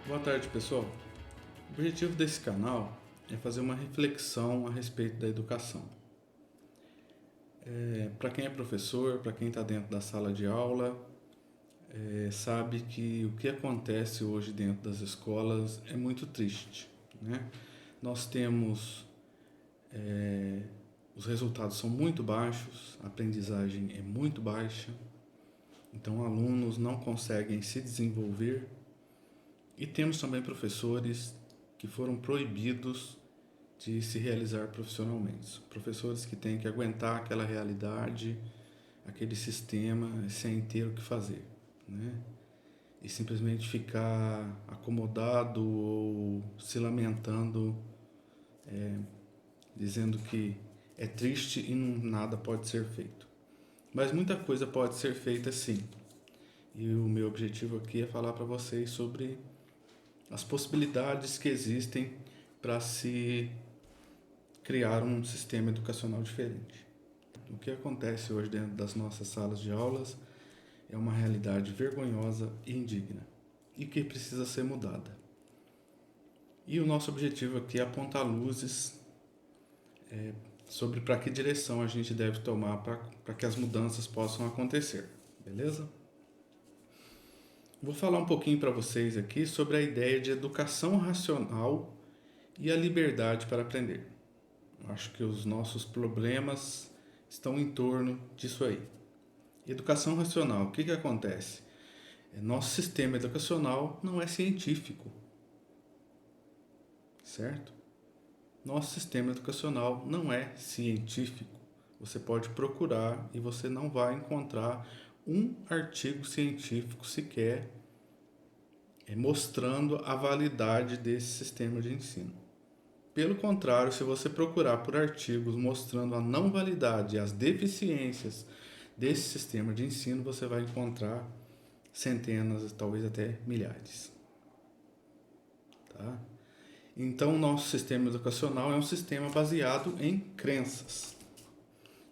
Boa tarde, pessoal. O objetivo desse canal é fazer uma reflexão a respeito da educação. Para quem é professor, para quem está dentro da sala de aula, sabe que o que acontece hoje dentro das escolas é muito triste, né? Nós temos, os resultados são muito baixos, a aprendizagem é muito baixa, então alunos não conseguem se desenvolver. E temos também professores que foram proibidos de se realizar profissionalmente. Professores que têm que aguentar aquela realidade, aquele sistema sem ter o que fazer, né? E simplesmente ficar acomodado ou se lamentando, dizendo que é triste e nada pode ser feito. Mas muita coisa pode ser feita sim. E o meu objetivo aqui é falar para vocês sobre as possibilidades que existem para se criar um sistema educacional diferente. O que acontece hoje dentro das nossas salas de aulas é uma realidade vergonhosa e indigna e que precisa ser mudada. E o nosso objetivo aqui é apontar luzes sobre para que direção a gente deve tomar para que as mudanças possam acontecer, beleza? Vou falar um pouquinho para vocês aqui sobre a ideia de educação racional e a liberdade para aprender. Acho que os nossos problemas estão em torno disso aí. Educação racional, o que acontece? Nosso sistema educacional não é científico, certo? Nosso sistema educacional não é científico. Você pode procurar e você não vai encontrar um artigo científico sequer mostrando a validade desse sistema de ensino. Pelo contrário, se você procurar por artigos mostrando a não validade e as deficiências desse sistema de ensino, você vai encontrar centenas, talvez até milhares. Tá? Então, o nosso sistema educacional é um sistema baseado em crenças.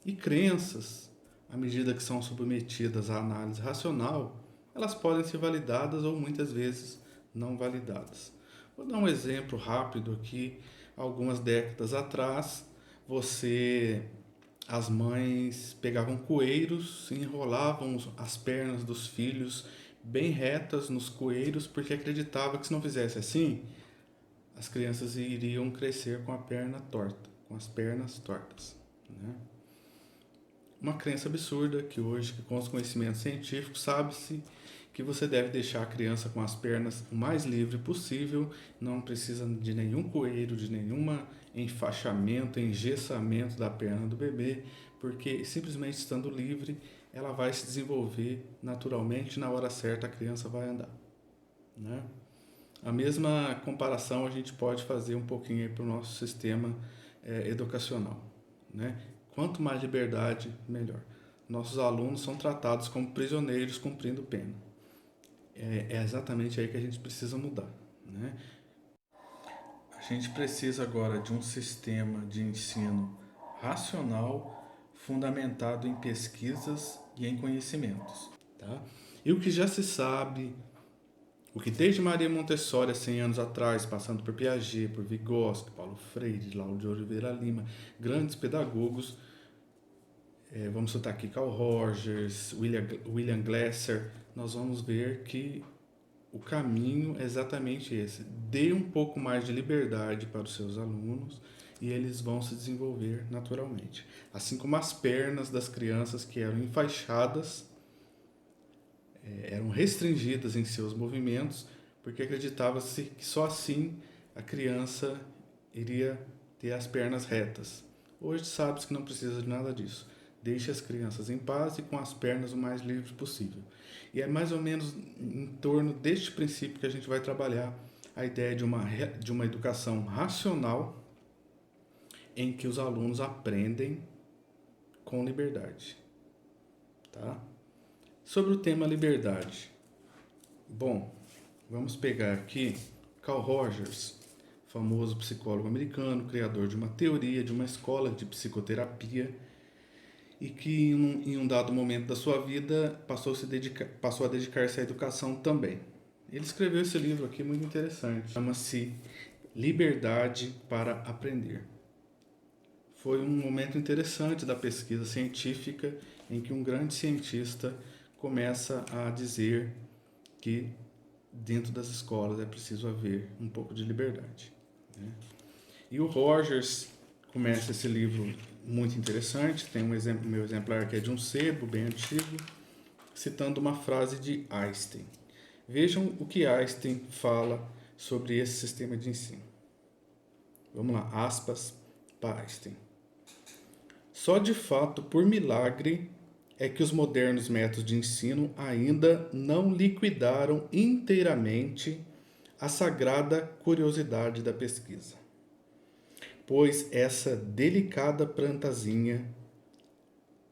E crenças, à medida que são submetidas à análise racional, elas podem ser validadas ou muitas vezes não validadas. Vou dar um exemplo rápido aqui. Algumas décadas atrás, as mães pegavam coeiros e enrolavam as pernas dos filhos bem retas nos coeiros porque acreditava que se não fizesse assim, as crianças iriam crescer com a perna torta, com as pernas tortas, né? Uma crença absurda que hoje, com os conhecimentos científicos, sabe-se que você deve deixar a criança com as pernas o mais livre possível, não precisa de nenhum coeiro, de nenhum enfaixamento, engessamento da perna do bebê, porque simplesmente estando livre, ela vai se desenvolver naturalmente, na hora certa a criança vai andar, né? A mesma comparação a gente pode fazer um pouquinho para o nosso sistema educacional, né? Quanto mais liberdade, melhor. Nossos alunos são tratados como prisioneiros cumprindo pena. É exatamente aí que a gente precisa mudar, né? A gente precisa agora de um sistema de ensino racional, fundamentado em pesquisas e em conhecimentos, tá? E o que já se sabe, o que desde Maria Montessori há 100 anos atrás, passando por Piaget, por Vygotsky, Paulo Freire, Lauro de Oliveira Lima, grandes pedagogos, vamos citar aqui Carl Rogers, William Glasser, nós vamos ver que o caminho é exatamente esse. Dê um pouco mais de liberdade para os seus alunos e eles vão se desenvolver naturalmente. Assim como as pernas das crianças que eram enfaixadas, eram restringidas em seus movimentos, porque acreditava-se que só assim a criança iria ter as pernas retas. Hoje sabe-se que não precisa de nada disso. Deixe as crianças em paz e com as pernas o mais livres possível. E é mais ou menos em torno deste princípio que a gente vai trabalhar a ideia de uma educação racional em que os alunos aprendem com liberdade. Tá? Sobre o tema liberdade. Bom, vamos pegar aqui Carl Rogers, famoso psicólogo americano, criador de uma teoria, de uma escola de psicoterapia, e que em um dado momento da sua vida passou a dedicar-se à educação também. Ele escreveu esse livro aqui muito interessante. Chama-se Liberdade para Aprender. Foi um momento interessante da pesquisa científica em que um grande cientista começa a dizer que dentro das escolas é preciso haver um pouco de liberdade, né? E o Rogers começa esse livro muito interessante, tem um exemplo, meu exemplar que é de um sebo bem antigo, citando uma frase de Einstein. Vejam o que Einstein fala sobre esse sistema de ensino. Vamos lá, aspas para Einstein. Só de fato por milagre é que os modernos métodos de ensino ainda não liquidaram inteiramente a sagrada curiosidade da pesquisa. Pois essa delicada plantazinha,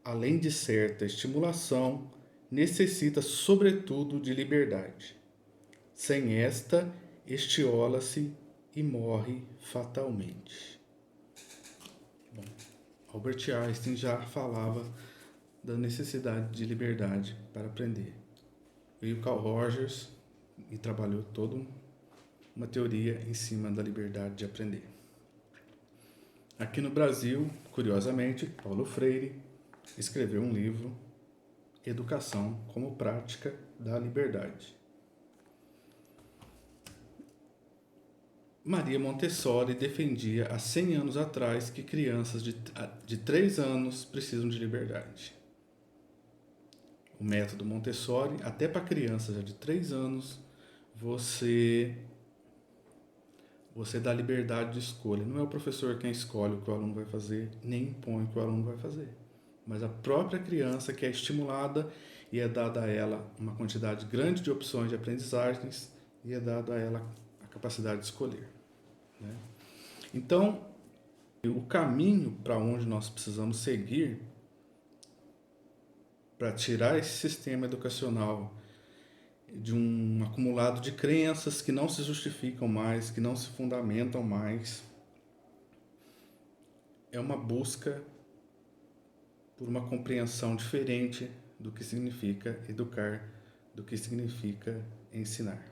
além de certa estimulação, necessita sobretudo de liberdade. Sem esta, estiola-se e morre fatalmente. Bom, Albert Einstein já falava da necessidade de liberdade para aprender. Veio Carl Rogers e trabalhou toda uma teoria em cima da liberdade de aprender. Aqui no Brasil, curiosamente, Paulo Freire escreveu um livro, Educação como Prática da Liberdade. Maria Montessori defendia há 100 anos atrás que crianças de 3 anos precisam de liberdade. O método Montessori, até para crianças já de 3 anos, você dá liberdade de escolha. Não é o professor quem escolhe o que o aluno vai fazer, nem impõe o que o aluno vai fazer. Mas a própria criança que é estimulada e é dada a ela uma quantidade grande de opções de aprendizagens e é dada a ela a capacidade de escolher, né? Então, o caminho para onde nós precisamos seguir para tirar esse sistema educacional de um acumulado de crenças que não se justificam mais, que não se fundamentam mais, é uma busca por uma compreensão diferente do que significa educar, do que significa ensinar.